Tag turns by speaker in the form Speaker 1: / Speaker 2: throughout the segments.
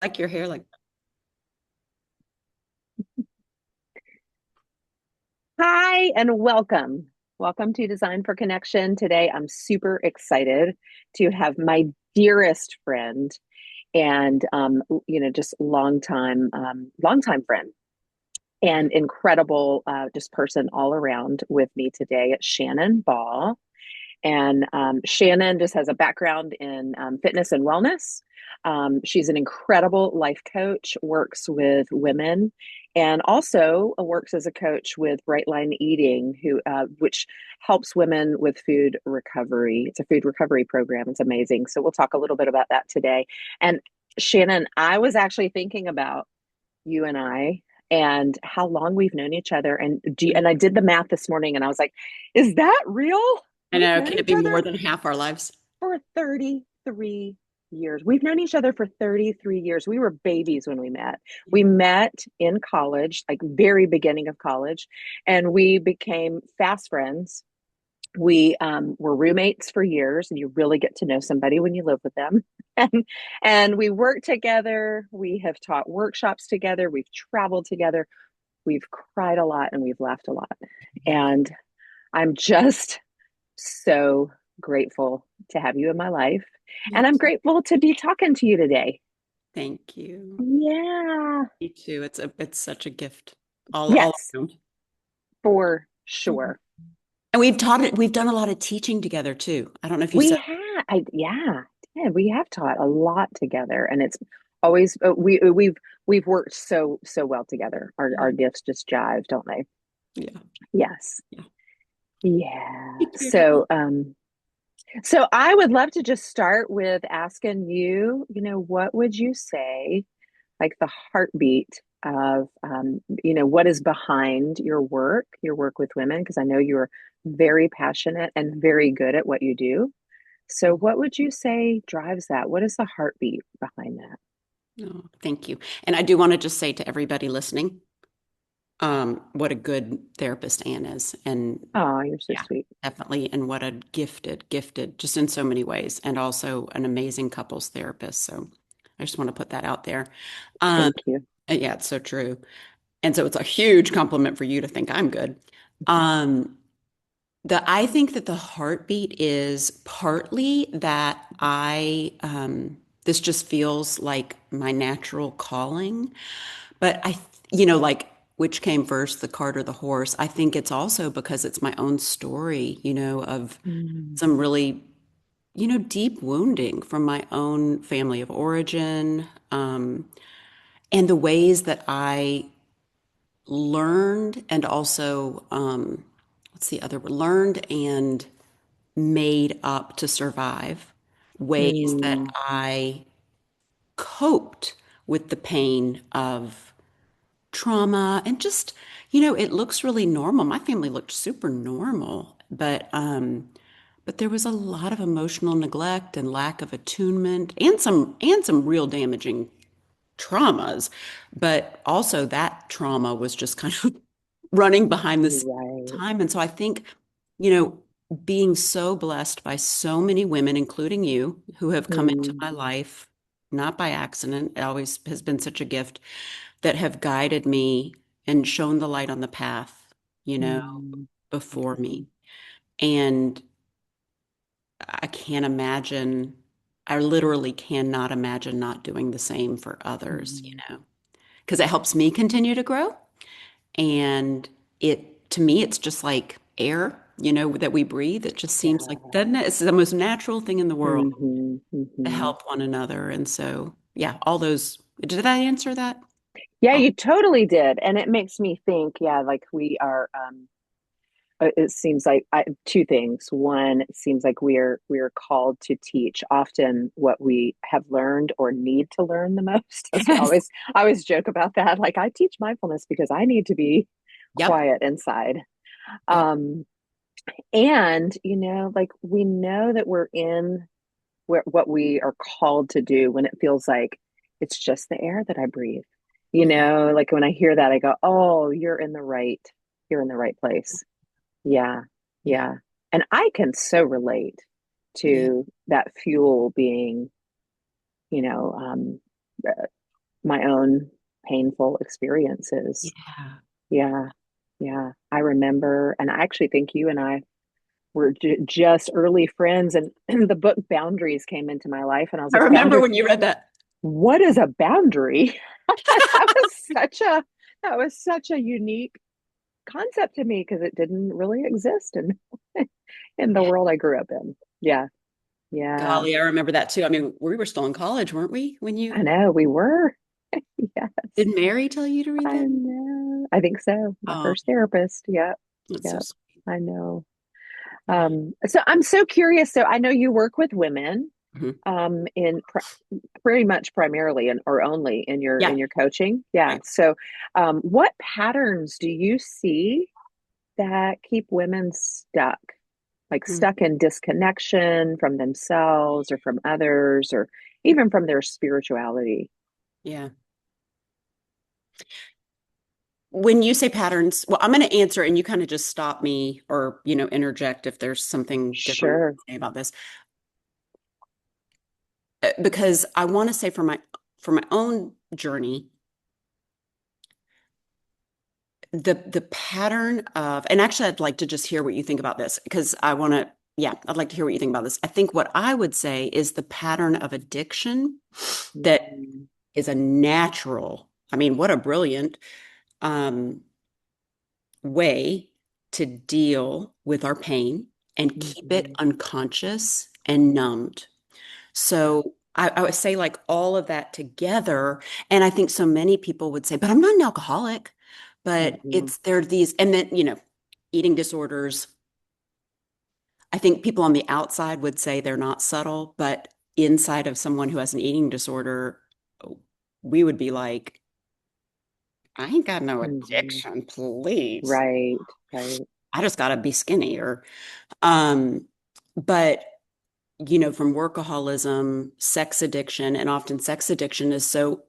Speaker 1: Like your hair, like
Speaker 2: Hi and welcome. Welcome to Design for Connection. Today, I'm super excited to have my dearest friend and just longtime friend and incredible just person all around with me today, Shannon Ball. And Shannon just has a background in fitness and wellness. She's an incredible life coach, works with women, and also works as a coach with Bright Line Eating, which helps women with food recovery. It's a food recovery program. It's amazing. So we'll talk a little bit about that today. And Shannon, I was actually thinking about you and I and how long we've known each other. And I did the math this morning and I was like, is that real?
Speaker 1: I
Speaker 2: We've
Speaker 1: know,
Speaker 2: known
Speaker 1: can it
Speaker 2: each
Speaker 1: be
Speaker 2: other
Speaker 1: more than half our lives?
Speaker 2: for 33 years. We've known each other for 33 years. We were babies when we met. We met in college, like very beginning of college, and we became fast friends. We were roommates for years, and you really get to know somebody when you live with them. And we worked together. We have taught workshops together. We've traveled together. We've cried a lot, and we've laughed a lot. And I'm just so grateful to have you in my life.
Speaker 1: Me
Speaker 2: And I'm
Speaker 1: too.
Speaker 2: grateful to be talking to you today.
Speaker 1: Thank you.
Speaker 2: Yeah.
Speaker 1: Me too. It's such a gift all
Speaker 2: Yes,
Speaker 1: around.
Speaker 2: for
Speaker 1: Mhm.
Speaker 2: sure.
Speaker 1: And we've done a lot of teaching together too. I don't know if you
Speaker 2: We
Speaker 1: said,
Speaker 2: have, yeah, we have taught a lot together, and it's always we've worked so well together. Our
Speaker 1: yeah,
Speaker 2: gifts just jive, don't they?
Speaker 1: yeah,
Speaker 2: Yes.
Speaker 1: yeah.
Speaker 2: Yeah.
Speaker 1: Me too. Definitely.
Speaker 2: So I would love to just start with asking you, what would you say like the heartbeat of what is behind your work with women, because I know you're very passionate and very good at what you do. So what would you say drives that? What is the heartbeat behind that?
Speaker 1: Oh, thank you. And I do want to just say to everybody listening, what a good therapist Anne is. And
Speaker 2: Oh, you're so
Speaker 1: yeah,
Speaker 2: sweet.
Speaker 1: definitely. And what a gifted, just in so many ways, and also an amazing couples therapist. So I just want to put that out there. Um,
Speaker 2: Thank you.
Speaker 1: yeah, it's so true. And so it's a huge compliment for you to think I'm good. Um, I think that the heartbeat is partly that this just feels like my natural calling. But like, which came first, the cart or the horse? I think it's also because it's my own story, of
Speaker 2: Mm,
Speaker 1: some really, deep wounding from my own family of origin, and the ways that I learned and also, what's the other word? Learned and made up to survive, ways that
Speaker 2: mm,
Speaker 1: I coped with the pain of trauma and just, it looks really normal. My family looked super normal, but there was a lot of emotional neglect and lack of attunement and some real damaging traumas. But also that trauma was just kind of running behind the scenes all the
Speaker 2: right.
Speaker 1: time. And so I think, you know, being so blessed by so many women, including you, who have come into
Speaker 2: Mm,
Speaker 1: my life, not by accident, it always has been such a gift, that have guided me and shown the light on the path, you know,
Speaker 2: mm,
Speaker 1: before me.
Speaker 2: mm,
Speaker 1: And I can't imagine, I literally cannot imagine not doing the same for others,
Speaker 2: mm.
Speaker 1: because it helps me continue to grow. And to me, it's just like air, that we breathe. It just seems like,
Speaker 2: Yeah.
Speaker 1: doesn't it? It's the most natural thing in the world
Speaker 2: Hmm,
Speaker 1: to
Speaker 2: hmm.
Speaker 1: help one another. And so, yeah, all those, did I answer that?
Speaker 2: Yeah,
Speaker 1: Oh,
Speaker 2: you totally did. And it makes me think, yeah, like we are it seems like two things. One, it seems like we're called to teach often what we have learned or need to learn the most. That's what
Speaker 1: yes.
Speaker 2: I always joke about that. Like I teach mindfulness because I need to be
Speaker 1: Yep.
Speaker 2: quiet inside.
Speaker 1: Yep.
Speaker 2: Um, and like we know that we're in what we are called to do when it feels like it's just the air that I breathe.
Speaker 1: Yeah.
Speaker 2: Like when I hear that, I go, "Oh, you're in the right place." Yeah,
Speaker 1: Yeah.
Speaker 2: yeah. And I can so relate
Speaker 1: Yeah.
Speaker 2: to that fuel being, you know, um, my own painful experiences.
Speaker 1: Yeah.
Speaker 2: Yeah. Yeah. I remember, and I actually think you and I were just early friends, and the book Boundaries came into my life, and I was
Speaker 1: I
Speaker 2: like,
Speaker 1: remember when you read that.
Speaker 2: what is a boundary? That was such a that was such a unique concept to me because it didn't really exist in the
Speaker 1: Yeah.
Speaker 2: world I grew up in. Yeah. Yeah.
Speaker 1: Golly, I remember that too. I mean, we were still in college, weren't we? When
Speaker 2: I
Speaker 1: you
Speaker 2: know we were. Yes.
Speaker 1: did Mary tell you to read
Speaker 2: I
Speaker 1: that?
Speaker 2: know. I think so. My
Speaker 1: Oh,
Speaker 2: first therapist. Yep.
Speaker 1: that's so
Speaker 2: Yep.
Speaker 1: sweet.
Speaker 2: I know.
Speaker 1: Yeah.
Speaker 2: So I'm so curious. So I know you work with women
Speaker 1: Mhm.
Speaker 2: in pretty much primarily or only in
Speaker 1: Yeah.
Speaker 2: your coaching. Yeah.
Speaker 1: Right.
Speaker 2: So what patterns do you see that keep women stuck? Like
Speaker 1: Mm.
Speaker 2: stuck in disconnection from themselves or from others or even from their spirituality.
Speaker 1: Yeah. When you say patterns, well, I'm going to answer and you kind of just stop me or, interject if there's something different
Speaker 2: Sure.
Speaker 1: to say about this. Because I want to say for my own journey, the pattern of, and actually I'd like to just hear what you think about this because I'd like to hear what you think about this. I think what I would say is the pattern of addiction that
Speaker 2: Mhm.
Speaker 1: is a natural, I mean, what a brilliant um, way to deal with our pain and keep it
Speaker 2: Mhm.
Speaker 1: unconscious and numbed. So I would say like all of that together, and I think so many people would say, but I'm not an alcoholic. But
Speaker 2: Mhm.
Speaker 1: there are these, and then, eating disorders. I think people on the outside would say they're not subtle, but inside of someone who has an eating disorder, we would be like, I ain't got no
Speaker 2: Mhm.
Speaker 1: addiction, please.
Speaker 2: Right. Right.
Speaker 1: I just gotta be skinny um, but from workaholism, sex addiction, and often sex addiction is so,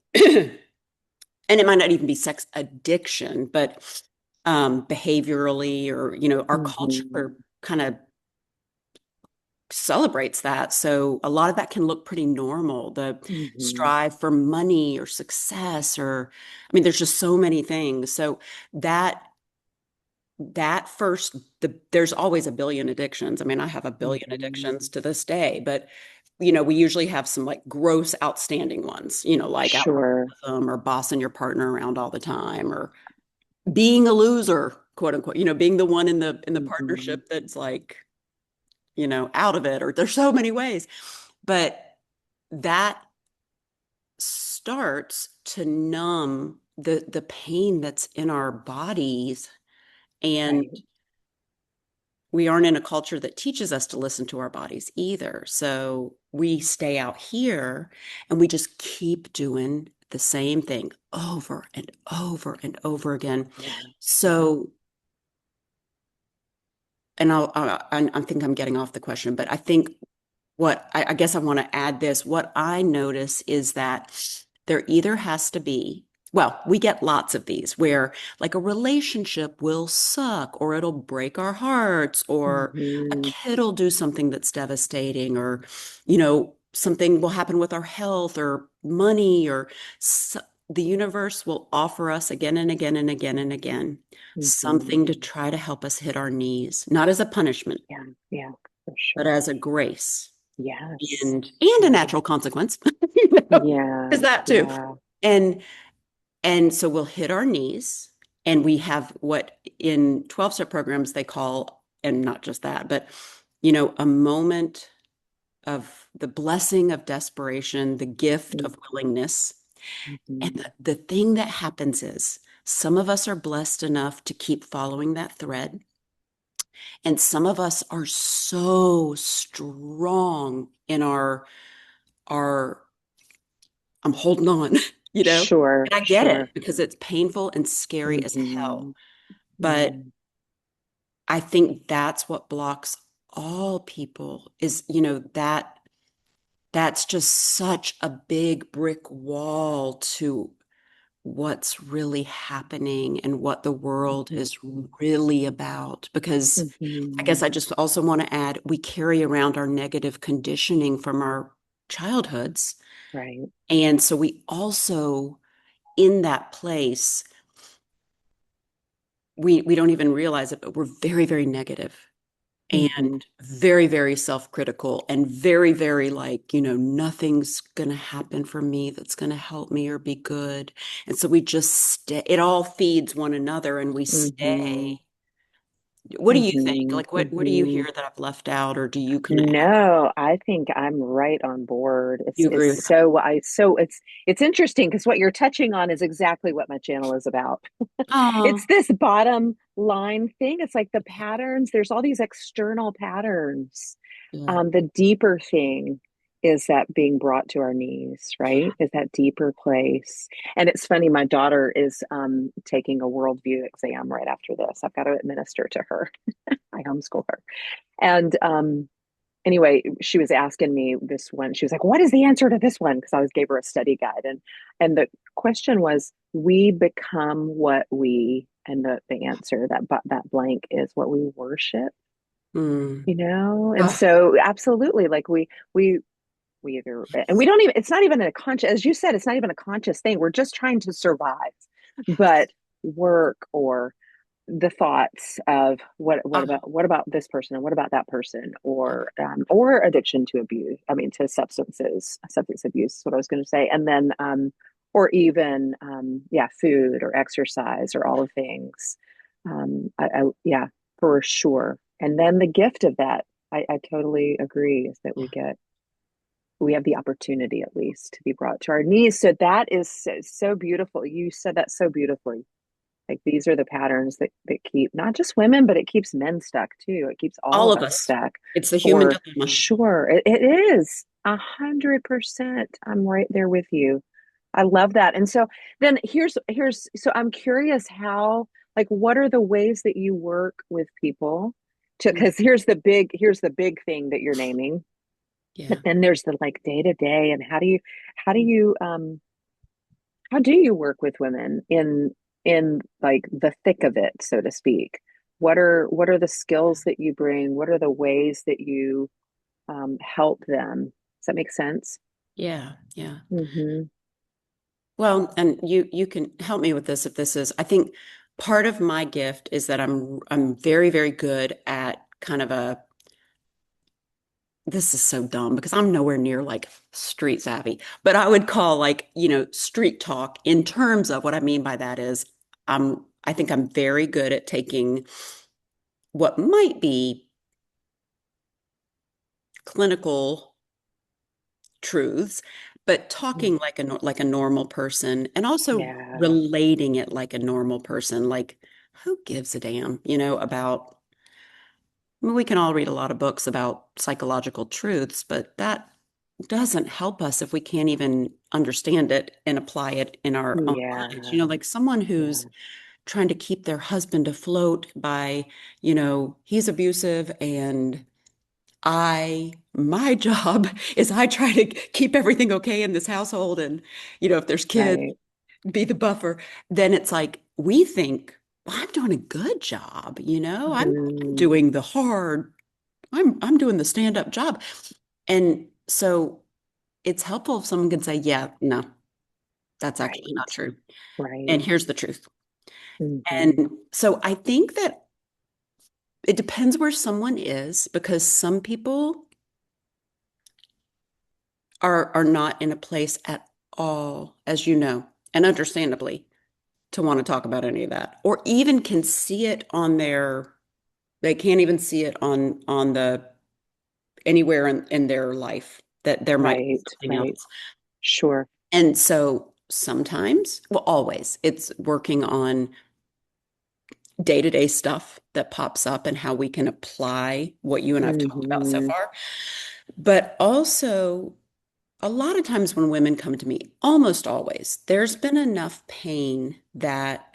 Speaker 1: and it might not even be sex addiction, but behaviorally, or, our
Speaker 2: Mhm.
Speaker 1: culture kind of celebrates that. So a lot of that can look pretty normal. The
Speaker 2: Mhm.
Speaker 1: strive for money or success, or, I mean, there's just so many things. So that that first there's always a billion addictions. I mean, I have a billion
Speaker 2: Mhm.
Speaker 1: addictions to this day, but we usually have some like gross outstanding ones, like
Speaker 2: Sure.
Speaker 1: alcoholism or bossing your partner around all the time or being a loser, quote unquote, being the one in the
Speaker 2: Mhm.
Speaker 1: partnership that's like, out of it, or there's so many ways. But that starts to numb the pain that's in our bodies, and
Speaker 2: Right.
Speaker 1: we aren't in a culture that teaches us to listen to our bodies either. So we stay out here and we just keep doing the same thing over and over and over again.
Speaker 2: Yeah. Yeah.
Speaker 1: So, and I think I'm getting off the question, but I think what I guess I want to add this. What I notice is that there either has to be, well, we get lots of these where like a relationship will suck or it'll break our hearts, or a
Speaker 2: Mhm.
Speaker 1: kid will do something that's devastating, or, something will happen with our health or money, or the universe will offer us again and again and again and again
Speaker 2: Mhm.
Speaker 1: something to try to help us hit our knees, not as a punishment,
Speaker 2: Yeah. Yeah. For
Speaker 1: but
Speaker 2: sure.
Speaker 1: as a grace
Speaker 2: Yes.
Speaker 1: and a
Speaker 2: Yeah.
Speaker 1: natural consequence,
Speaker 2: Yeah.
Speaker 1: is that too.
Speaker 2: Yeah.
Speaker 1: And so we'll hit our knees, and we have what in 12-step programs they call, and not just that, but a moment of the blessing of desperation, the gift of willingness. And
Speaker 2: Mhm.
Speaker 1: the thing that happens is some of us are blessed enough to keep following that thread. And some of us are so strong in our I'm holding on,
Speaker 2: Sure.
Speaker 1: And I get
Speaker 2: Sure.
Speaker 1: it because it's painful and scary as hell.
Speaker 2: Mhm.
Speaker 1: But
Speaker 2: Mhm.
Speaker 1: I think that's what blocks all people is, that's just such a big brick wall to what's really happening and what the world
Speaker 2: Mhm.
Speaker 1: is really about. Because I guess
Speaker 2: Mhm.
Speaker 1: I just also want to add, we carry around our negative conditioning from our childhoods.
Speaker 2: Right.
Speaker 1: And so we also in that place, we don't even realize it, but we're very, very negative
Speaker 2: Hmm.
Speaker 1: and very, very self-critical and very, very like, nothing's going to happen for me that's going to help me or be good. And so we just stay, it all feeds one another and we stay.
Speaker 2: Hmm.
Speaker 1: What do you think?
Speaker 2: Hmm.
Speaker 1: Like, what do you
Speaker 2: Hmm.
Speaker 1: hear that I've left out, or do you kind of
Speaker 2: No, I think I'm right on board.
Speaker 1: you agree with
Speaker 2: It's
Speaker 1: that?
Speaker 2: so it's interesting because what you're touching on is exactly what my channel is about. It's
Speaker 1: Oh,
Speaker 2: this bottom line thing. It's like the patterns, there's all these external patterns.
Speaker 1: yeah.
Speaker 2: The deeper thing is that being brought to our knees,
Speaker 1: Yeah.
Speaker 2: right? Is that deeper place. And it's funny, my daughter is taking a worldview exam right after this. I've got to administer to her. I homeschool her. And anyway, she was asking me this one. She was like, "What is the answer to this one?" Because I was gave her a study guide, and the question was, "We become what we," and the answer that blank is what we worship,
Speaker 1: Mm.
Speaker 2: you know. And
Speaker 1: Ah,
Speaker 2: so, absolutely, like we either, and we don't even. It's not even a conscious, as you said, it's not even a conscious thing. We're just trying to survive, but work or the thoughts of
Speaker 1: ah,
Speaker 2: what about this person and what about that person or addiction to abuse, I mean to substance abuse is what I was going to say, and then or even yeah, food or exercise or all the things, yeah, for sure. And then the gift of that, I totally agree, is that
Speaker 1: yeah.
Speaker 2: we have the opportunity at least to be brought to our knees. So that is so beautiful. You said that so beautifully. Like these are the patterns that keep not just women, but it keeps men stuck too. It keeps all
Speaker 1: All
Speaker 2: of
Speaker 1: of
Speaker 2: us
Speaker 1: us.
Speaker 2: stuck.
Speaker 1: It's the human
Speaker 2: For
Speaker 1: dilemma.
Speaker 2: sure. It is 100%. I'm right there with you. I love that. And so then so I'm curious how, like, what are the ways that you work with people to,
Speaker 1: Mm.
Speaker 2: because here's the big thing that you're naming. But
Speaker 1: Yeah.
Speaker 2: then there's the like day to day, and how do you how do you work with women in like the thick of it, so to speak? What are the skills that you bring? What are the ways that you help them? Does that make sense?
Speaker 1: Yeah. Yeah.
Speaker 2: Hmm.
Speaker 1: Well, and you can help me with this if this is, I think part of my gift is that I'm very, very good at kind of a this is so dumb because I'm nowhere near like street savvy, but I would call like, street talk in terms of what I mean by that is I think I'm very good at taking what might be clinical truths, but talking like like a normal person and also
Speaker 2: Yeah,
Speaker 1: relating it like a normal person. Like, who gives a damn, about I mean, we can all read a lot of books about psychological truths, but that doesn't help us if we can't even understand it and apply it in our own lives.
Speaker 2: yeah,
Speaker 1: Like someone who's
Speaker 2: yeah.
Speaker 1: trying to keep their husband afloat by, he's abusive and my job is I try to keep everything okay in this household. And, if there's kids,
Speaker 2: Right.
Speaker 1: be the buffer. Then it's like we think, well, I'm doing a good job, I'm
Speaker 2: Hmm.
Speaker 1: doing the hard, I'm doing the stand-up job. And so it's helpful if someone can say, yeah, no, that's actually not
Speaker 2: Right.
Speaker 1: true.
Speaker 2: Right.
Speaker 1: And here's the truth.
Speaker 2: Hmm.
Speaker 1: And so I think that it depends where someone is because some people are not in a place at all, as you know, and understandably, to want to talk about any of that, or even can see it on they can't even see it on the anywhere in their life that there might be
Speaker 2: Right.
Speaker 1: something
Speaker 2: Right.
Speaker 1: else.
Speaker 2: Sure.
Speaker 1: And so sometimes, well, always, it's working on day-to-day stuff that pops up and how we can apply what you and I've talked about so
Speaker 2: Hmm.
Speaker 1: far. But also, a lot of times when women come to me, almost always, there's been enough pain that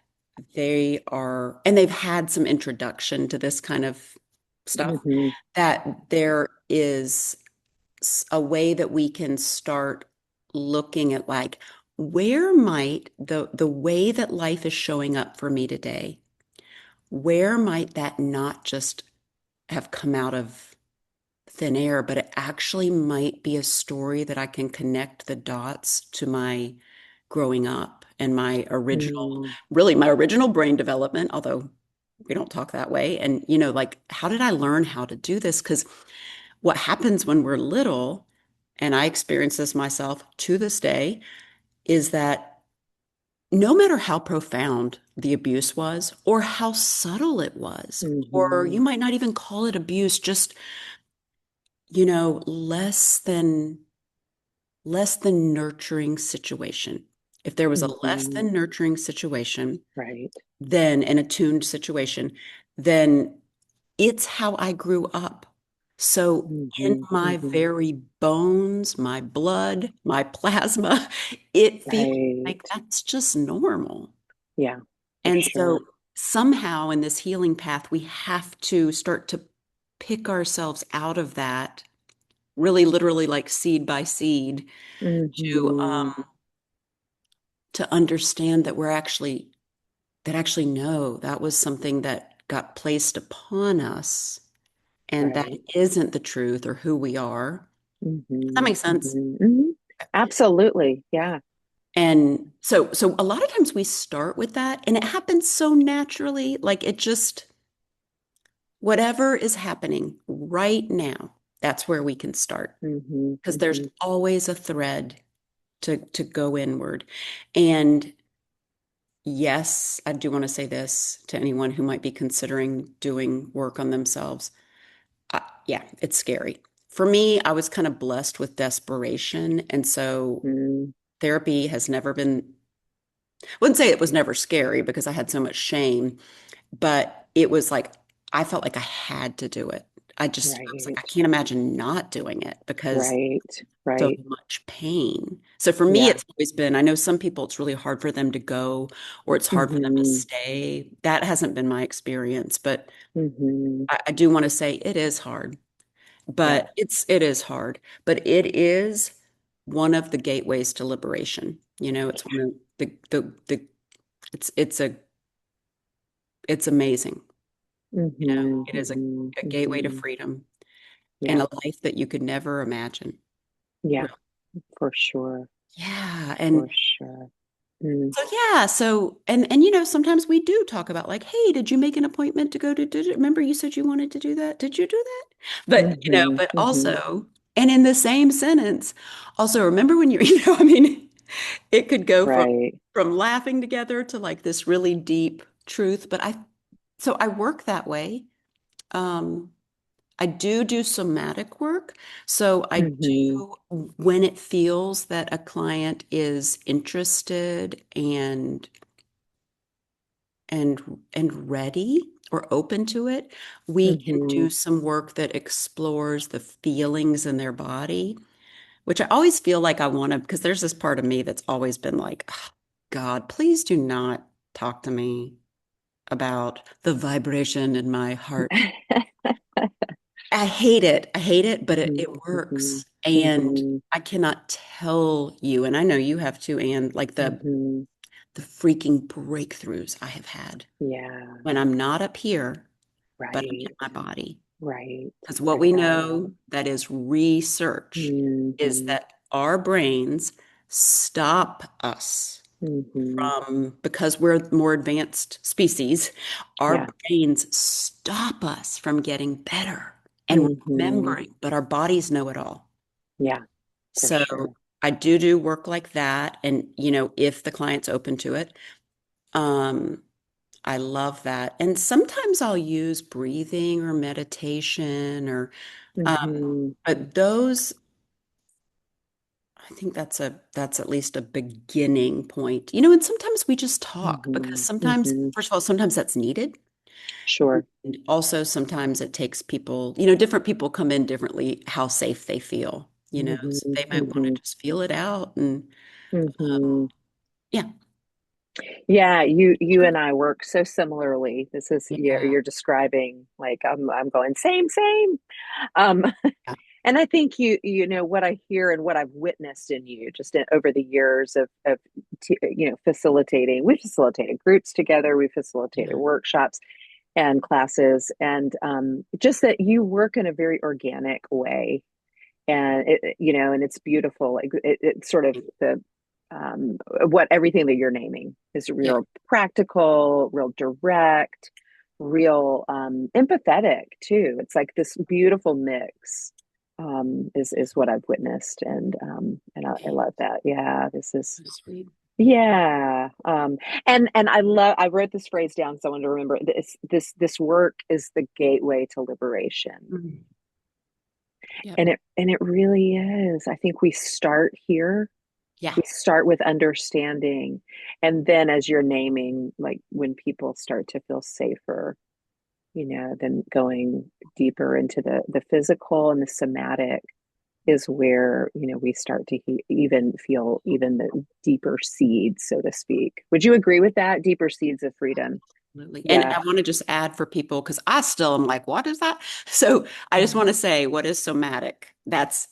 Speaker 1: and they've had some introduction to this kind of stuff,
Speaker 2: Hmm.
Speaker 1: that there is a way that we can start looking at like, where might the way that life is showing up for me today, where might that not just have come out of thin air, but it actually might be a story that I can connect the dots to my growing up and my original,
Speaker 2: Mm,
Speaker 1: really my original brain development, although we don't talk that way. And, like, how did I learn how to do this? Because what happens when we're little, and I experience this myself to this day, is that no matter how profound the abuse was, or how subtle it was, or you
Speaker 2: mhm,
Speaker 1: might not even call it abuse, just, less than nurturing situation. If there was a less
Speaker 2: mhm.
Speaker 1: than nurturing situation,
Speaker 2: Right.
Speaker 1: then an attuned situation, then it's how I grew up. So in
Speaker 2: Mhm,
Speaker 1: my
Speaker 2: mhm.
Speaker 1: very bones, my blood, my plasma, it feels like
Speaker 2: Right.
Speaker 1: that's just normal.
Speaker 2: Yeah, for
Speaker 1: And so
Speaker 2: sure.
Speaker 1: somehow in this healing path, we have to start to pick ourselves out of that, really literally like seed by seed, to
Speaker 2: Mhm.
Speaker 1: understand that actually no, that was something that got placed upon us, and that
Speaker 2: Right.
Speaker 1: isn't the truth or who we are. Does that
Speaker 2: Mhm,
Speaker 1: make sense?
Speaker 2: mhm, mhm. Absolutely. Yeah.
Speaker 1: And so a lot of times we start with that and it happens so naturally, like it just whatever is happening right now, that's where we can start
Speaker 2: Mhm,
Speaker 1: because there's
Speaker 2: mhm.
Speaker 1: always a thread to go inward. And yes, I do want to say this to anyone who might be considering doing work on themselves. Yeah, it's scary. For me, I was kind of blessed with desperation. And so
Speaker 2: Mm,
Speaker 1: therapy has never been, I wouldn't say it was never scary because I had so much shame, but it was like, I felt like I had to do it. I was like, I
Speaker 2: right.
Speaker 1: can't imagine not doing it because
Speaker 2: Right.
Speaker 1: so
Speaker 2: Right.
Speaker 1: much pain. So for me,
Speaker 2: Yeah.
Speaker 1: it's always been, I know some people, it's really hard for them to go or it's hard for them to
Speaker 2: Mhm,
Speaker 1: stay. That hasn't been my experience, but
Speaker 2: mhm.
Speaker 1: I do want to say it is hard.
Speaker 2: Yeah.
Speaker 1: But it is hard, but it is one of the gateways to liberation. It's one of the it's it's amazing.
Speaker 2: Mhm,
Speaker 1: It is
Speaker 2: mhm,
Speaker 1: a gateway to
Speaker 2: mhm.
Speaker 1: freedom and
Speaker 2: Yeah.
Speaker 1: a life that you could never imagine.
Speaker 2: Yeah,
Speaker 1: Really.
Speaker 2: for sure.
Speaker 1: Yeah,
Speaker 2: For
Speaker 1: and
Speaker 2: sure. Mm,
Speaker 1: and sometimes we do talk about like, hey, did you make an appointment to go remember you said you wanted to do that? Did you do that? But
Speaker 2: mhm,
Speaker 1: but
Speaker 2: mhm.
Speaker 1: also, and in the same sentence, also remember when you I mean, it could go from
Speaker 2: Right.
Speaker 1: laughing together to like this really deep truth. But I work that way. Um, I do somatic work. So I
Speaker 2: Mhm,
Speaker 1: do when it feels that a client is interested and ready or open to it, we can do
Speaker 2: mhm.
Speaker 1: some work that explores the feelings in their body, which I always feel like I want to, because there's this part of me that's always been like, "Oh, God, please do not talk to me about the vibration in my heart." I hate it. I hate it, but it,
Speaker 2: Mhm,
Speaker 1: it
Speaker 2: mhm,
Speaker 1: works. And
Speaker 2: mhm,
Speaker 1: I cannot tell you, and I know you have too, and like
Speaker 2: mhm.
Speaker 1: the freaking breakthroughs I have had
Speaker 2: Yeah,
Speaker 1: when I'm not up here, but I'm in
Speaker 2: right,
Speaker 1: my body.
Speaker 2: right.
Speaker 1: Because what we
Speaker 2: Exactly.
Speaker 1: know that is research is
Speaker 2: Mhm,
Speaker 1: that our brains stop us
Speaker 2: mhm.
Speaker 1: from, because we're more advanced species, our
Speaker 2: Yeah.
Speaker 1: brains stop us from getting better and
Speaker 2: Mhm.
Speaker 1: remembering, but our bodies know it all.
Speaker 2: Yeah, for
Speaker 1: So
Speaker 2: sure.
Speaker 1: I do work like that. And, if the client's open to it, um, I love that. And sometimes I'll use breathing or meditation
Speaker 2: Mhm,
Speaker 1: but those, I think that's at least a beginning point. And sometimes we just talk because
Speaker 2: mhm,
Speaker 1: sometimes,
Speaker 2: mhm.
Speaker 1: first of all, sometimes that's needed.
Speaker 2: Sure.
Speaker 1: And also sometimes it takes people, different people come in differently, how safe they feel, so
Speaker 2: Mhm,
Speaker 1: they might want to
Speaker 2: mhm,
Speaker 1: just feel it out and
Speaker 2: mhm.
Speaker 1: yeah.
Speaker 2: Yeah, you and I work so similarly. This is
Speaker 1: Yeah.
Speaker 2: you're describing like I'm going same same. Um,
Speaker 1: Yeah.
Speaker 2: and I think you know what I hear and what I've witnessed in you just over the years of facilitating. We facilitated groups together. We facilitated
Speaker 1: Yeah.
Speaker 2: workshops and classes, and just that you work in a very organic way, and and it's beautiful. Like it's sort of the what everything that you're naming is
Speaker 1: Yeah.
Speaker 2: real practical, real direct, real empathetic too. It's like this beautiful mix is what I've witnessed, and I love that. Yeah, this is
Speaker 1: So sweet.
Speaker 2: yeah. And I wrote this phrase down so I wanted to remember this work is the gateway to liberation.
Speaker 1: Mhm. Yep.
Speaker 2: And it really is. I think we start here.
Speaker 1: Yeah.
Speaker 2: We start with understanding. And then as you're naming, like when people start to feel safer, then going deeper into the physical and the somatic is where, we start to even feel even the deeper seeds, so to speak. Would you agree with that? Deeper seeds of freedom.
Speaker 1: Absolutely. And
Speaker 2: Yeah.
Speaker 1: I want to just add for people, because I still am like, what is that? So I just
Speaker 2: Yeah.
Speaker 1: want to say, what is somatic? That's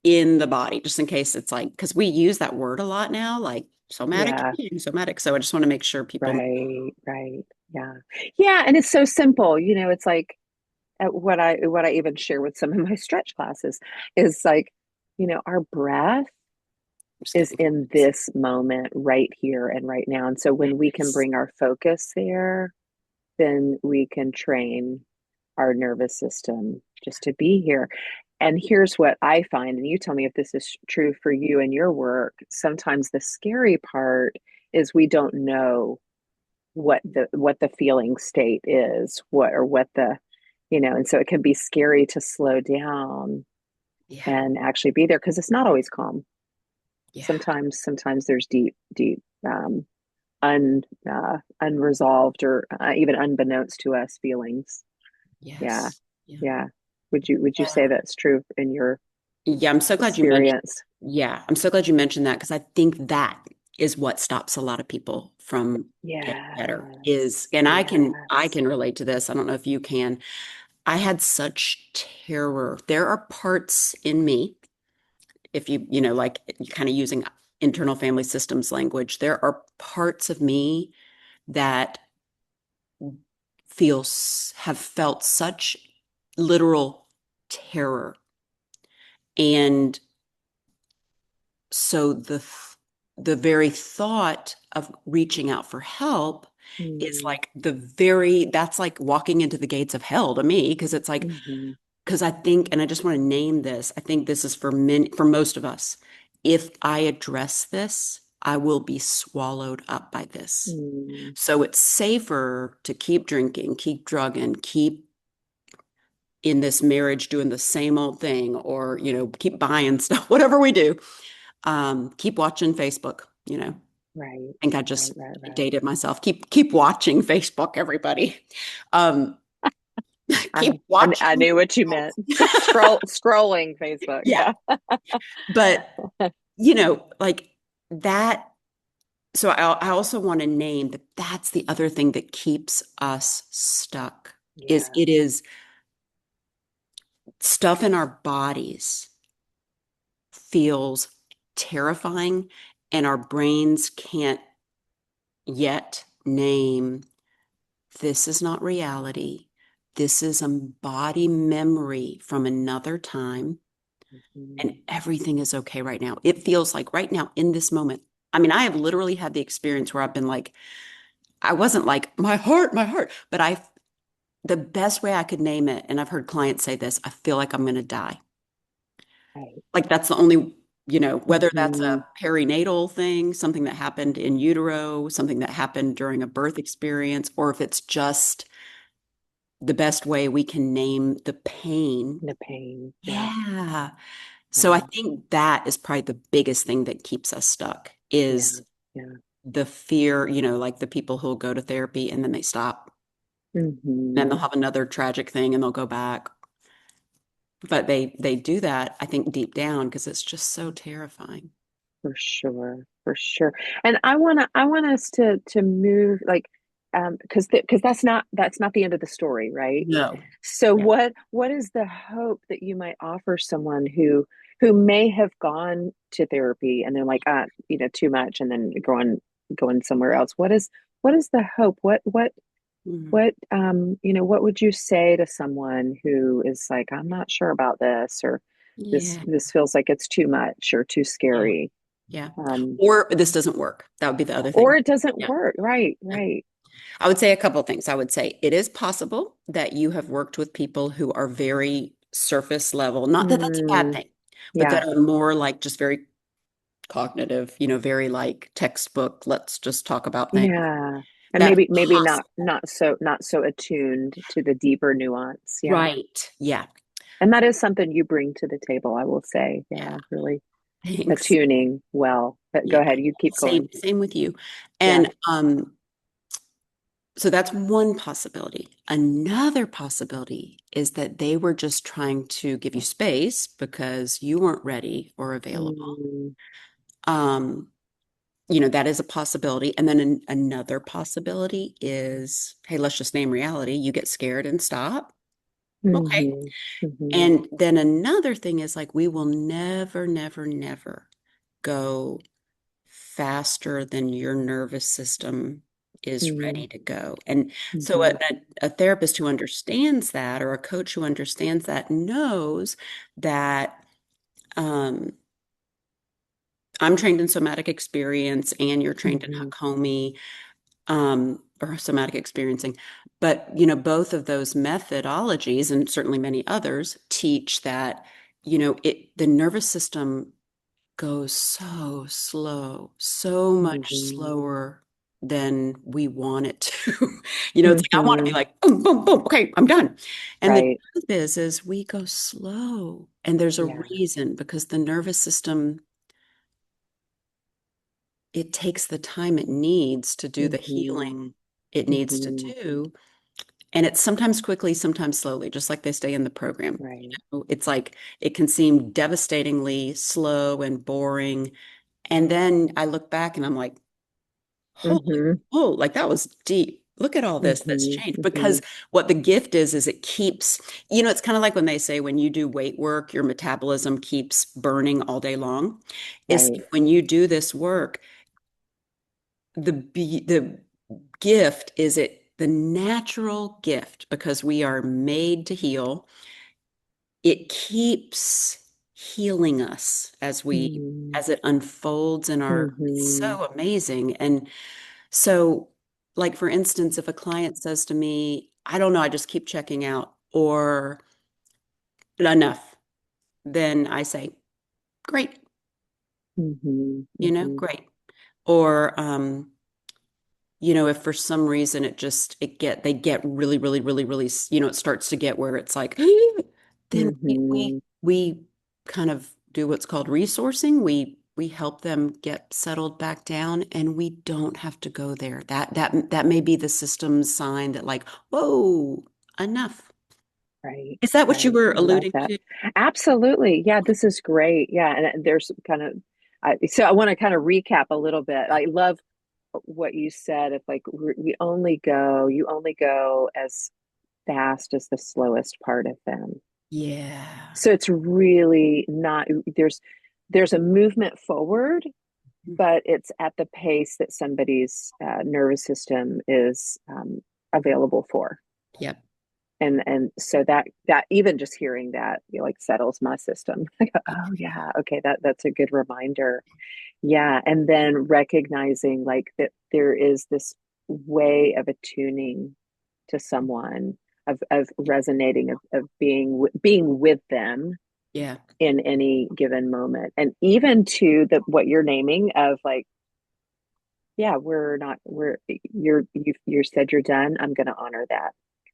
Speaker 1: in the body, just in case it's like, because we use that word a lot now, like somatic
Speaker 2: Yeah.
Speaker 1: healing, somatic. So I just want to make sure people know.
Speaker 2: Right. Right. Yeah. Yeah. And it's so simple. It's like what I even share with some of my stretch classes is like, our breath
Speaker 1: I'm just
Speaker 2: is
Speaker 1: getting
Speaker 2: in this moment right here and right now. And so when we can
Speaker 1: yes.
Speaker 2: bring our focus there, then we can train our nervous system just to be here. And here's what I find, and you tell me if this is true for you and your work. Sometimes the scary part is we don't know what the feeling state is, what and so it can be scary to slow down
Speaker 1: Yeah.
Speaker 2: and actually be there because it's not always calm.
Speaker 1: Yeah.
Speaker 2: Sometimes there's deep unresolved or even unbeknownst to us feelings. Yeah.
Speaker 1: Yes. Yeah.
Speaker 2: Yeah. Would you say
Speaker 1: Yeah.
Speaker 2: that's true in your
Speaker 1: Yeah. I'm so glad you mentioned.
Speaker 2: experience?
Speaker 1: Yeah. I'm so glad you mentioned that, because I think that is what stops a lot of people from getting better
Speaker 2: Yes.
Speaker 1: is, and I
Speaker 2: Yes.
Speaker 1: can relate to this. I don't know if you can. I had such terror. There are parts in me, if like kind of using internal family systems language, there are parts of me that have felt such literal terror. And so the very thought of reaching out for help is
Speaker 2: Mm,
Speaker 1: like that's like walking into the gates of hell to me, because it's like,
Speaker 2: hmm
Speaker 1: because I think, and I just want to name this, I think this is for most of us. If I address this, I will be swallowed up by this.
Speaker 2: mm,
Speaker 1: So it's safer to keep drinking, keep drugging, keep in this marriage doing the same old thing, or, keep buying stuff, whatever we do. Keep watching Facebook,
Speaker 2: right.
Speaker 1: I think I
Speaker 2: Right.
Speaker 1: just
Speaker 2: Right. Right.
Speaker 1: dated myself. Keep watching Facebook, everybody. Um,
Speaker 2: I,
Speaker 1: keep
Speaker 2: I
Speaker 1: watching.
Speaker 2: knew what you meant. Scrolling Facebook.
Speaker 1: Yeah.
Speaker 2: Yeah.
Speaker 1: But, like that. So I also want to name that that's the other thing that keeps us stuck, is
Speaker 2: Yeah.
Speaker 1: it is stuff in our bodies feels terrifying, and our brains can't yet name, this is not reality. This is a body memory from another time, and
Speaker 2: Mhm.
Speaker 1: everything is okay right now. It feels like right now in this moment. I mean, I have literally had the experience where I've been like, I wasn't like, my heart, but the best way I could name it, and I've heard clients say this, I feel like I'm going to die.
Speaker 2: Right.
Speaker 1: Like that's the only, whether that's
Speaker 2: hmm
Speaker 1: a perinatal thing, something that happened in utero, something that happened during a birth experience, or if it's just the best way we can name the pain.
Speaker 2: The pain. Yeah.
Speaker 1: Yeah. So I
Speaker 2: Yeah.
Speaker 1: think that is probably the biggest thing that keeps us stuck
Speaker 2: Yeah.
Speaker 1: is
Speaker 2: Yeah.
Speaker 1: the fear, like the people who'll go to therapy and then they stop. Then they'll
Speaker 2: hmm
Speaker 1: have another tragic thing and they'll go back. But they do that, I think, deep down because it's just so terrifying.
Speaker 2: For sure. For sure. And I want us to move like because that's not the end of the story, right?
Speaker 1: No.
Speaker 2: So
Speaker 1: Yeah.
Speaker 2: what is the hope that you might offer someone who may have gone to therapy and they're like, too much, and then going somewhere else? What is the hope?
Speaker 1: Mhm.
Speaker 2: What would you say to someone who is like, I'm not sure about this, or this
Speaker 1: Yeah.
Speaker 2: this feels like it's too much or too
Speaker 1: Yeah.
Speaker 2: scary?
Speaker 1: Yeah.
Speaker 2: Um,
Speaker 1: Or this doesn't work. That would be the other
Speaker 2: or
Speaker 1: thing.
Speaker 2: it doesn't
Speaker 1: Yeah.
Speaker 2: work. Right,
Speaker 1: Yeah.
Speaker 2: right.
Speaker 1: I would say a couple of things. I would say it is possible that you have worked with people who are very surface level. Not that that's a bad
Speaker 2: Mm,
Speaker 1: thing, but
Speaker 2: yeah,
Speaker 1: that are more like just very cognitive, very like textbook, let's just talk about things.
Speaker 2: yeah. And
Speaker 1: That's
Speaker 2: maybe
Speaker 1: possible.
Speaker 2: not so attuned to the deeper nuance. Yeah.
Speaker 1: Right. Yeah.
Speaker 2: And that is something you bring to the table, I will say.
Speaker 1: Yeah.
Speaker 2: Yeah, really
Speaker 1: Thanks.
Speaker 2: attuning well. But go
Speaker 1: Yeah.
Speaker 2: ahead, you keep going.
Speaker 1: Same with you.
Speaker 2: Yeah.
Speaker 1: And so that's one possibility. Another possibility is that they were just trying to give you space because you weren't ready or available.
Speaker 2: Mm,
Speaker 1: Um, that is a possibility. And then another possibility is, hey, let's just name reality. You get scared and stop. Okay.
Speaker 2: hmm hmm
Speaker 1: And then another thing is like, we will never, never, never go faster than your nervous system is
Speaker 2: hmm
Speaker 1: ready to go. And so
Speaker 2: hmm
Speaker 1: a therapist who understands that or a coach who understands that knows that um, I'm trained in somatic experience and you're trained in
Speaker 2: hmm
Speaker 1: Hakomi or somatic experiencing. But, both of those methodologies and certainly many others teach that, the nervous system goes so slow, so much
Speaker 2: hmm
Speaker 1: slower than we want it to. It's like I want to
Speaker 2: hmm
Speaker 1: be like boom, boom, boom. Okay, I'm done. And the
Speaker 2: Right.
Speaker 1: truth is we go slow, and there's a
Speaker 2: Yeah.
Speaker 1: reason because the nervous system it takes the time it needs to do the
Speaker 2: hmm
Speaker 1: healing it needs to
Speaker 2: hmm
Speaker 1: do. And it's sometimes quickly, sometimes slowly, just like they stay in the program.
Speaker 2: Right.
Speaker 1: It's like it can seem devastatingly slow and boring. And then I look back and I'm like, holy,
Speaker 2: hmm
Speaker 1: oh, like that was deep. Look at all this that's
Speaker 2: hmm
Speaker 1: changed.
Speaker 2: hmm
Speaker 1: Because what the gift is it keeps, it's kind of like when they say when you do weight work, your metabolism keeps burning all day long. Is
Speaker 2: Right.
Speaker 1: when you do this work, the gift is the natural gift because we are made to heal. It keeps healing us
Speaker 2: hmm
Speaker 1: as it unfolds in our, it's
Speaker 2: hmm
Speaker 1: so amazing. And so, like, for instance, if a client says to me, I don't know, I just keep checking out or enough, then I say, great,
Speaker 2: hmm hmm
Speaker 1: great. Or, if for some reason they get really, really, really, really, it starts to get where it's like, then
Speaker 2: hmm
Speaker 1: we kind of do what's called resourcing. We help them get settled back down and we don't have to go there. That may be the system's sign that like, whoa, enough.
Speaker 2: Right.
Speaker 1: Is that what you
Speaker 2: Right.
Speaker 1: were
Speaker 2: I love
Speaker 1: alluding
Speaker 2: that.
Speaker 1: to?
Speaker 2: Absolutely. Yeah, this is great. Yeah, and there's kind of so I want to kind of recap a little bit. I love what you said of like you only go as fast as the slowest part of them.
Speaker 1: Yeah.
Speaker 2: So it's really not there's a movement forward, but it's at the pace that somebody's nervous system is available for.
Speaker 1: Yep.
Speaker 2: And so that even just hearing that like settles my system. I go, oh yeah, okay, that's a good reminder. Yeah, and then recognizing like that there is this way of attuning to someone, of resonating, of being with them
Speaker 1: Yeah.
Speaker 2: in any given moment, and even to the what you're naming of like, yeah, we're not we're you said you're done. I'm going to honor that.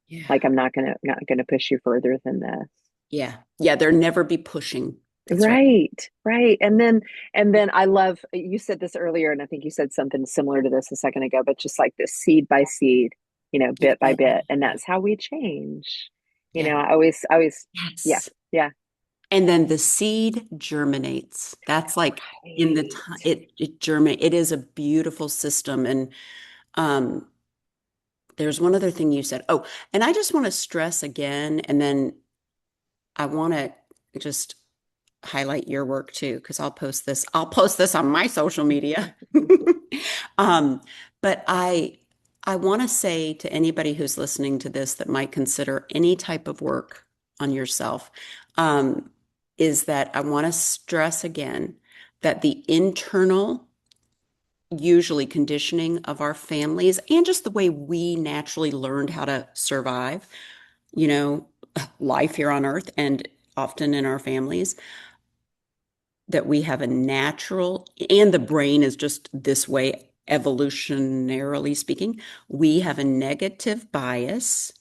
Speaker 1: Yeah.
Speaker 2: Like I'm not gonna push you further than this.
Speaker 1: Yeah. Yeah. There never be pushing. That's right.
Speaker 2: Right, right. And then I love you said this earlier, and I think you said something similar to this a second ago, but just like this seed by seed, bit by
Speaker 1: Yeah.
Speaker 2: bit. And that's how we change.
Speaker 1: Yeah.
Speaker 2: I always, yeah,
Speaker 1: Yes.
Speaker 2: yeah.
Speaker 1: And then the seed germinates. That's like in the time
Speaker 2: Right.
Speaker 1: it germinates. It is a beautiful system. And um, there's one other thing you said. Oh, and I just want to stress again, and then I want to just highlight your work too, because I'll post this. I'll post this on my social media. Um, but I want to say to anybody who's listening to this that might consider any type of work on yourself, um, is that I want to stress again that the internal, usually conditioning of our families and just the way we naturally learned how to survive, you know, life here on earth and often in our families, that we have a natural, and the brain is just this way, evolutionarily speaking, we have a negative bias.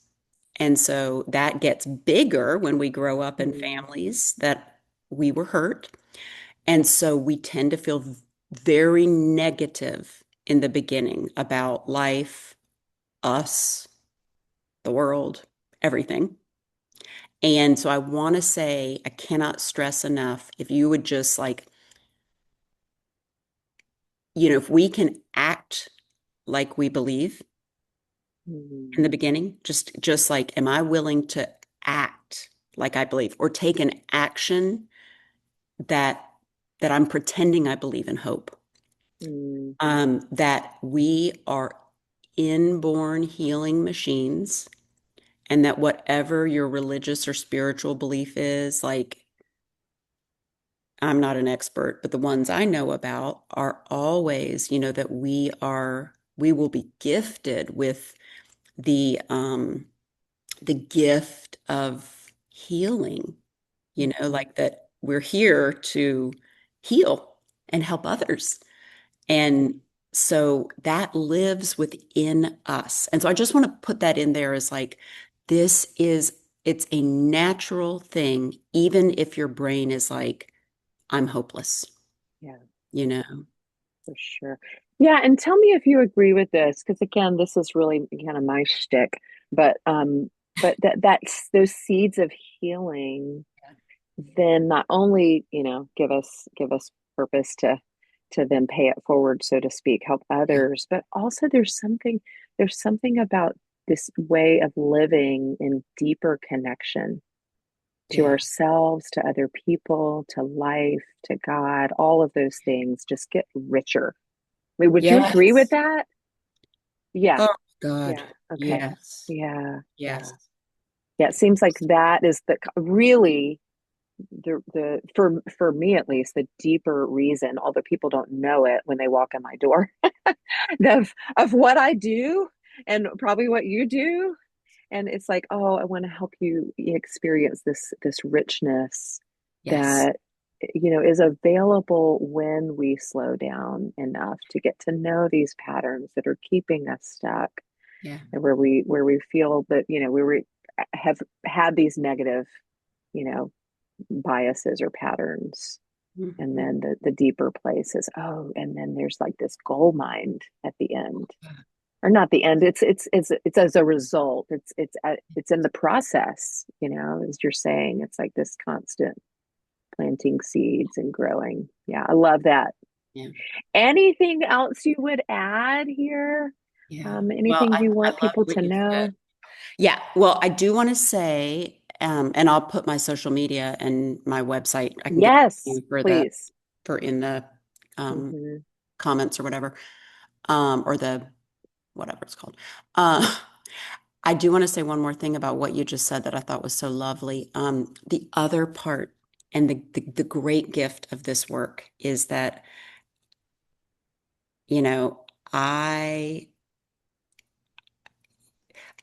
Speaker 1: And so that gets bigger when we grow up in
Speaker 2: Mm,
Speaker 1: families that we were hurt. And so we tend to feel very negative in the beginning about life, us, the world, everything. And so I want to say, I cannot stress enough, if you would just like, if we can act like we believe in
Speaker 2: mm,
Speaker 1: the beginning, just like, am I willing to act like I believe or take an action that I'm pretending I believe in hope?
Speaker 2: mm,
Speaker 1: That we are inborn healing machines, and that whatever your religious or spiritual belief is, like, I'm not an expert, but the ones I know about are always, that we will be gifted with the gift of healing,
Speaker 2: mhm.
Speaker 1: like that we're here to heal and help others.
Speaker 2: Yeah,
Speaker 1: And so that lives within us. And so I just want to put that in there as like, this is, it's a natural thing, even if your brain is like, I'm hopeless,
Speaker 2: yeah,
Speaker 1: you know?
Speaker 2: for sure. Yeah, and tell me if you agree with this, because again, this is really kind of my shtick. But that's those seeds of healing then not only, give us purpose to then pay it forward, so to speak, help
Speaker 1: Yeah.
Speaker 2: others, but also there's something about this way of living in deeper connection to
Speaker 1: Yeah.
Speaker 2: ourselves, to other people, to life, to God. All of those things just get richer. I mean, would you agree with
Speaker 1: Yes.
Speaker 2: that? Yeah.
Speaker 1: Oh, God.
Speaker 2: Yeah. Okay.
Speaker 1: Yes.
Speaker 2: Yeah. Yeah.
Speaker 1: Yes.
Speaker 2: Yeah. It seems like that is the really the for me at least the deeper reason, although people don't know it when they walk in my door, of what I do and probably what you do. And it's like, oh, I want to help you experience this richness
Speaker 1: Yes.
Speaker 2: that is available when we slow down enough to get to know these patterns that are keeping us stuck,
Speaker 1: Yeah.
Speaker 2: and where we feel that we have had these negative you know biases or patterns. And
Speaker 1: Mhm.
Speaker 2: then the deeper place is, oh, and then there's like this gold mine at the end, or not the end. It's as a result. It's in the process. As you're saying, it's like this constant planting seeds and growing. Yeah, I love that.
Speaker 1: Yeah.
Speaker 2: Anything else you would add here?
Speaker 1: Yeah. Well,
Speaker 2: Anything you
Speaker 1: I
Speaker 2: want
Speaker 1: love
Speaker 2: people
Speaker 1: what
Speaker 2: to
Speaker 1: you said.
Speaker 2: know?
Speaker 1: Yeah. Well, I do want to say, and I'll put my social media and my website. I can give it to
Speaker 2: Yes,
Speaker 1: you for
Speaker 2: please.
Speaker 1: in the um,
Speaker 2: Hmm.
Speaker 1: comments or whatever, or the whatever it's called. I do want to say one more thing about what you just said that I thought was so lovely. The other part and the great gift of this work is that, you know, I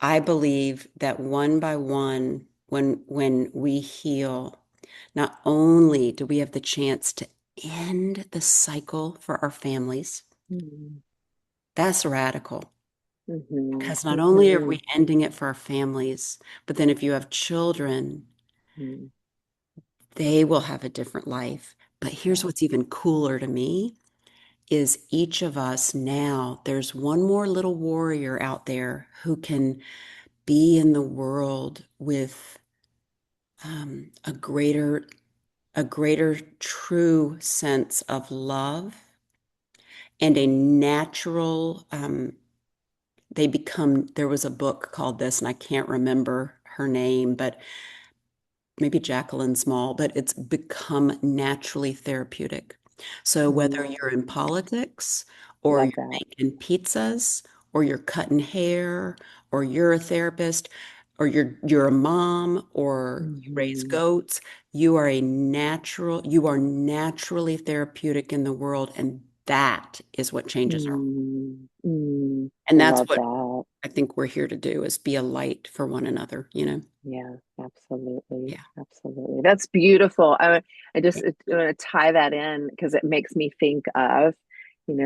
Speaker 1: I believe that one by one, when we heal, not only do we have the chance to end the cycle for our families,
Speaker 2: Hmm.
Speaker 1: that's radical.
Speaker 2: Hmm.
Speaker 1: Because not only are
Speaker 2: Hmm.
Speaker 1: we ending it for our families, but then if you have children,
Speaker 2: Hmm.
Speaker 1: they will have a different life. But here's
Speaker 2: Yeah.
Speaker 1: what's even cooler to me is each of us now, there's one more little warrior out there who can be in the world with a greater true sense of love and a natural, there was a book called this, and I can't remember her name, but maybe Jacqueline Small, but it's become naturally therapeutic. So whether
Speaker 2: Mm,
Speaker 1: you're in politics or
Speaker 2: love
Speaker 1: you're
Speaker 2: that.
Speaker 1: making pizzas or you're cutting hair or you're a therapist or you're a mom or you raise
Speaker 2: Hmm.
Speaker 1: goats, you are naturally therapeutic in the world, and that is what changes our.
Speaker 2: Mm, mm,
Speaker 1: And that's
Speaker 2: love
Speaker 1: what
Speaker 2: that.
Speaker 1: I think we're here to do is be a light for one another, you know?
Speaker 2: Yeah, absolutely.
Speaker 1: Yeah.
Speaker 2: Absolutely. That's beautiful. I just want to tie that in because it makes me think of,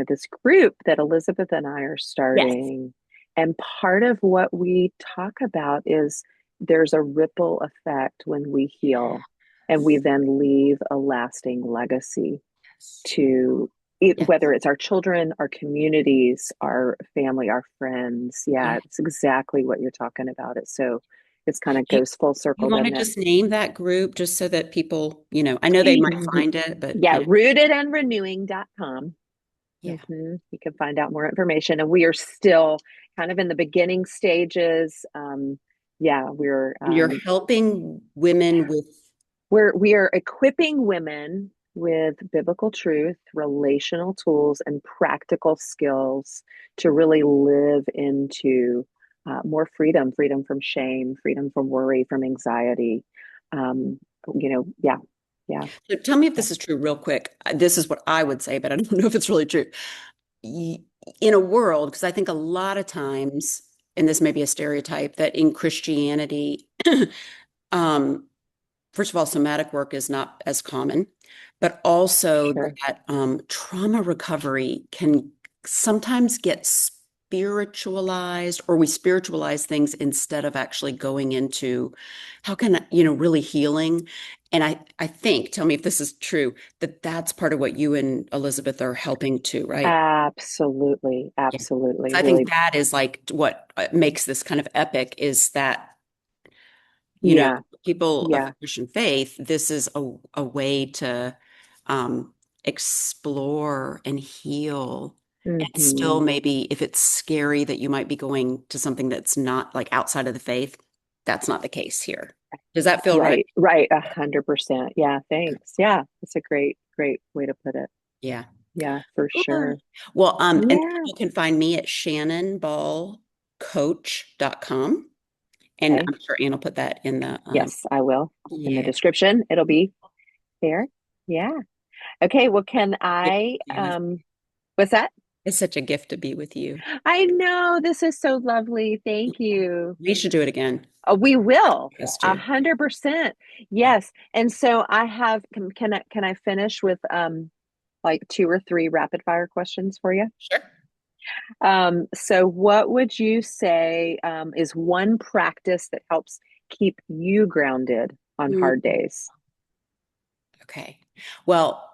Speaker 2: this group that Elizabeth and I are
Speaker 1: Yes.
Speaker 2: starting. And part of what we talk about is there's a ripple effect when we heal and we then leave a lasting legacy
Speaker 1: Yes.
Speaker 2: to it,
Speaker 1: Yes.
Speaker 2: whether it's our children, our communities, our family, our friends. Yeah,
Speaker 1: Yeah.
Speaker 2: it's exactly what you're talking about. It's kind of
Speaker 1: You,
Speaker 2: goes full
Speaker 1: you
Speaker 2: circle,
Speaker 1: want to
Speaker 2: doesn't it?
Speaker 1: just name that group just so that people, I know they might find it, but
Speaker 2: Yeah, rootedandrenewing.com.
Speaker 1: yeah.
Speaker 2: You can find out more information. And we are still kind of in the beginning stages. Yeah,
Speaker 1: You're helping women with,
Speaker 2: we are equipping women with biblical truth, relational tools, and practical skills to really live into more freedom, freedom from shame, freedom from worry, from anxiety. Um, yeah, yeah,
Speaker 1: so tell me if
Speaker 2: yeah,
Speaker 1: this is true real quick. This is what I would say, but I don't know if it's really true. Y- In a world, because I think a lot of times, and this may be a stereotype, that in Christianity, um, first of all, somatic work is not as common, but also
Speaker 2: sure.
Speaker 1: that trauma recovery can sometimes get spiritualized, or we spiritualize things instead of actually going into how can, really healing. And I think, tell me if this is true, that that's part of what you and Elizabeth are helping to, right?
Speaker 2: Absolutely,
Speaker 1: Yeah.
Speaker 2: absolutely.
Speaker 1: So I think
Speaker 2: Really,
Speaker 1: that is like what makes this kind of epic is that you know,
Speaker 2: yeah,
Speaker 1: people of
Speaker 2: yeah.
Speaker 1: the Christian faith, this is a way to um, explore and heal. And still,
Speaker 2: Hmm.
Speaker 1: maybe if it's scary that you might be going to something that's not like outside of the faith, that's not the case here. Does that feel right?
Speaker 2: Right, right, 100%. Yeah, thanks. Yeah, that's a great, great way to put it.
Speaker 1: Yeah.
Speaker 2: Yeah, for
Speaker 1: Cool.
Speaker 2: sure.
Speaker 1: Well, and
Speaker 2: Yeah.
Speaker 1: people can find me at shannonballcoach.com. And
Speaker 2: Okay.
Speaker 1: I'm sure Ann will put that in the
Speaker 2: Yes, I will. In the
Speaker 1: yeah.
Speaker 2: description, it'll be there. Yeah. Okay, well, can
Speaker 1: Gift
Speaker 2: I
Speaker 1: to be with.
Speaker 2: what's that?
Speaker 1: It's such a gift to be with you.
Speaker 2: I know this is so lovely. Thank you.
Speaker 1: We should do it again.
Speaker 2: We will.
Speaker 1: Us
Speaker 2: A
Speaker 1: too.
Speaker 2: 100%.
Speaker 1: Yeah.
Speaker 2: Yes. And so I have can I finish with like two or three rapid fire questions for you?
Speaker 1: Sure.
Speaker 2: So what would you say is one practice that helps keep you grounded on
Speaker 1: Mm,
Speaker 2: hard days?
Speaker 1: okay. Well,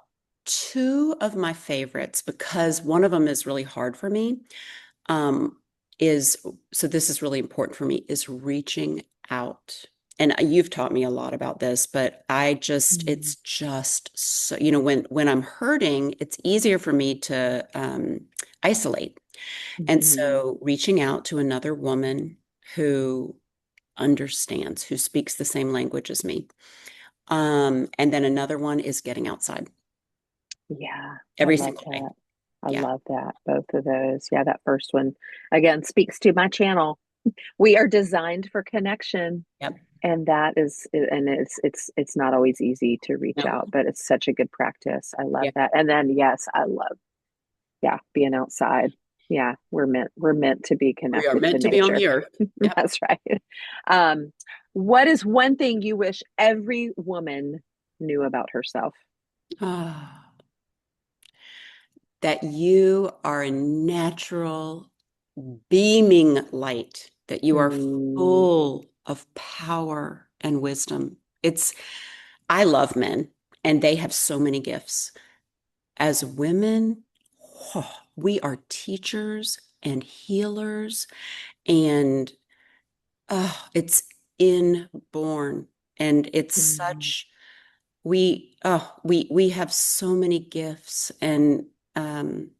Speaker 1: two of my favorites, because one of them is really hard for me, um, is so this is really important for me, is reaching out. And you've taught me a lot about this, but
Speaker 2: Mm,
Speaker 1: it's just so, when I'm hurting, it's easier for me to isolate. And
Speaker 2: mhm.
Speaker 1: so reaching out to another woman who understands, who speaks the same language as me. And then another one is getting outside
Speaker 2: Yeah, I
Speaker 1: every
Speaker 2: love
Speaker 1: single day.
Speaker 2: that. I
Speaker 1: Yeah.
Speaker 2: love that. Both of those. Yeah, that first one again speaks to my channel. We are designed for connection,
Speaker 1: Yep.
Speaker 2: and it's not always easy to reach
Speaker 1: No.
Speaker 2: out, but it's such a good practice. I love
Speaker 1: Yeah.
Speaker 2: that. And then yes, I love, yeah, being outside. Yeah, we're meant to be
Speaker 1: We are
Speaker 2: connected to
Speaker 1: meant to be on
Speaker 2: nature.
Speaker 1: the earth. Yep.
Speaker 2: That's right. Um, what is one thing you wish every woman knew about herself?
Speaker 1: Ah, that you are a natural beaming light, that you are
Speaker 2: Mm,
Speaker 1: full of power and wisdom. I love men, and they have so many gifts. As women, we are teachers and healers, and it's inborn. And it's
Speaker 2: mm,
Speaker 1: such, we have so many gifts, and um,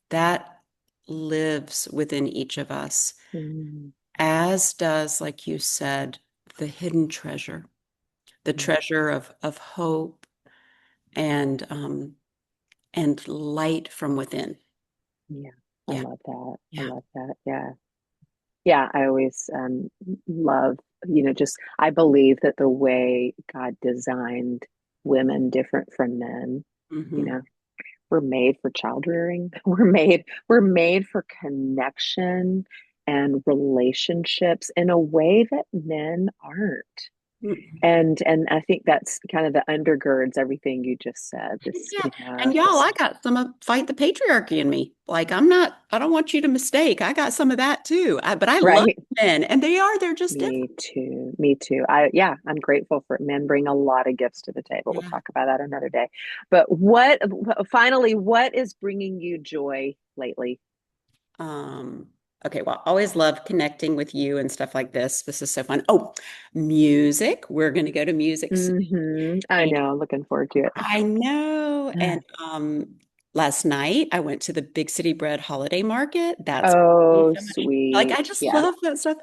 Speaker 1: that lives within each of us,
Speaker 2: mm,
Speaker 1: as does, like you said, the hidden treasure, the
Speaker 2: mm.
Speaker 1: treasure of hope and light from within.
Speaker 2: Yeah, I
Speaker 1: Yeah,
Speaker 2: love that. I
Speaker 1: yeah.
Speaker 2: love that. Yeah. Yeah, I always love, just I believe that the way God designed women different from men, you
Speaker 1: Hmm.
Speaker 2: know, we're made for child rearing. We're made for connection and relationships in a way that men aren't. And I think that's kind of the undergirds everything you just said. This,
Speaker 1: Yeah. And y'all,
Speaker 2: this
Speaker 1: I got some of fight the patriarchy in me. Like I don't want you to mistake. I got some of that too. But I love
Speaker 2: right.
Speaker 1: men and they're just different.
Speaker 2: Me too. Me too. Yeah, I'm grateful for it. Men bring a lot of gifts to the table. We'll
Speaker 1: Yeah.
Speaker 2: talk about that another day. But finally, what is bringing you joy lately?
Speaker 1: Um, okay, well, always love connecting with you and stuff like this. This is so fun. Oh, music. We're going to go to music soon.
Speaker 2: I
Speaker 1: And
Speaker 2: know. I'm looking forward to
Speaker 1: I know. And
Speaker 2: it.
Speaker 1: last night I went to the Big City Bread Holiday Market. That's
Speaker 2: Oh,
Speaker 1: so much like
Speaker 2: sweet.
Speaker 1: I just
Speaker 2: Yeah.
Speaker 1: love that stuff.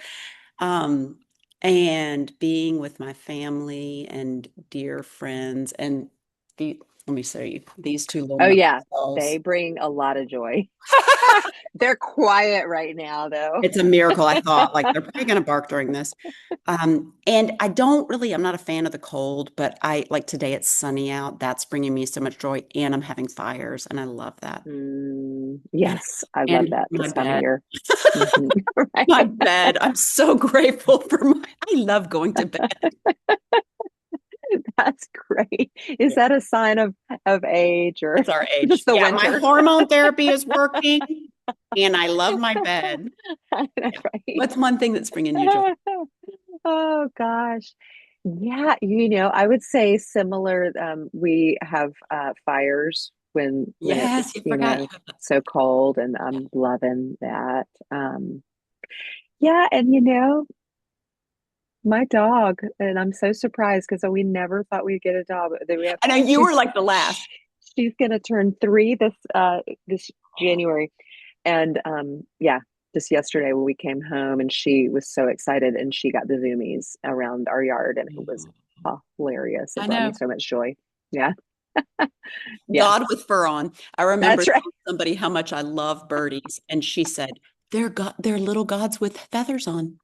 Speaker 1: Um, and being with my family and dear friends and let me show you these two little
Speaker 2: Oh, yeah.
Speaker 1: nutballs.
Speaker 2: They bring a lot of joy. They're quiet right now, though.
Speaker 1: It's a miracle, I thought. Like they're probably going to bark during this. And I'm not a fan of the cold, but I like today it's sunny out. That's bringing me so much joy. And I'm having fires, and I love that. And
Speaker 2: Yes, I love
Speaker 1: and
Speaker 2: that
Speaker 1: my
Speaker 2: this time of
Speaker 1: bed,
Speaker 2: year. Mhm. Right.
Speaker 1: my bed. I'm so grateful for I love going to bed.
Speaker 2: That's great. Is
Speaker 1: Yeah.
Speaker 2: that a sign of age or
Speaker 1: It's our age.
Speaker 2: just the
Speaker 1: Yeah, my
Speaker 2: winter?
Speaker 1: hormone therapy is working, and I love my bed. Yeah.
Speaker 2: Right.
Speaker 1: What's one thing that's bringing you joy?
Speaker 2: Oh gosh. Yeah, I would say similar. We have fires when
Speaker 1: Yes,
Speaker 2: it's,
Speaker 1: you forgot.
Speaker 2: so cold, and I'm loving that. Yeah, and my dog, and I'm so surprised because we never thought we'd get a dog. Then we have
Speaker 1: I know you were
Speaker 2: she's
Speaker 1: like the last.
Speaker 2: she's gonna turn 3 this January. And yeah, just yesterday when we came home, and she was so excited, and she got the zoomies around our yard, and it was hilarious. It
Speaker 1: I
Speaker 2: brought me
Speaker 1: know.
Speaker 2: so much joy. Yeah, yeah,
Speaker 1: God with fur on. I remember
Speaker 2: that's right.
Speaker 1: telling somebody how much I love birdies, and she said, they're little gods with feathers on.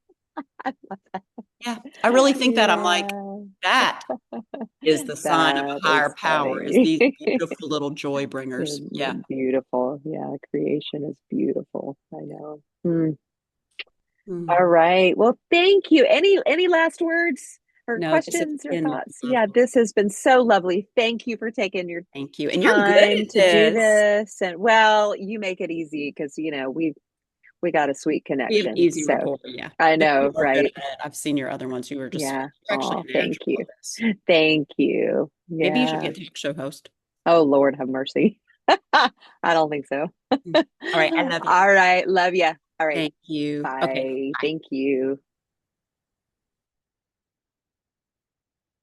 Speaker 1: Yeah, I really think that. I'm like,
Speaker 2: Yeah,
Speaker 1: that is the sign of
Speaker 2: that
Speaker 1: a higher
Speaker 2: is
Speaker 1: power, is
Speaker 2: funny.
Speaker 1: these beautiful little joy bringers. Yeah.
Speaker 2: Beautiful. Yeah, creation is beautiful. I know. All
Speaker 1: Mm.
Speaker 2: right. Well, thank you. Any last words or
Speaker 1: No, this has
Speaker 2: questions or
Speaker 1: been
Speaker 2: thoughts? Yeah,
Speaker 1: lovely.
Speaker 2: this has been so lovely. Thank you for taking your
Speaker 1: Thank you. And you're good
Speaker 2: time
Speaker 1: at
Speaker 2: to do
Speaker 1: this.
Speaker 2: this. And well, you make it easy because we got a sweet
Speaker 1: We have
Speaker 2: connection.
Speaker 1: easy
Speaker 2: So
Speaker 1: rapport. Yeah.
Speaker 2: I
Speaker 1: But you
Speaker 2: know,
Speaker 1: are good
Speaker 2: right?
Speaker 1: at it. I've seen your other ones. You were just,
Speaker 2: Yeah.
Speaker 1: you're actually
Speaker 2: Oh,
Speaker 1: a
Speaker 2: thank
Speaker 1: natural
Speaker 2: you.
Speaker 1: at this.
Speaker 2: Thank you.
Speaker 1: Maybe you should
Speaker 2: Yeah.
Speaker 1: get a talk show host.
Speaker 2: Oh, Lord have mercy. I don't think so.
Speaker 1: Mm. All right. I love you.
Speaker 2: All right. Love you. All right.
Speaker 1: Thank you. Okay.
Speaker 2: Bye.
Speaker 1: Bye.
Speaker 2: Thank you.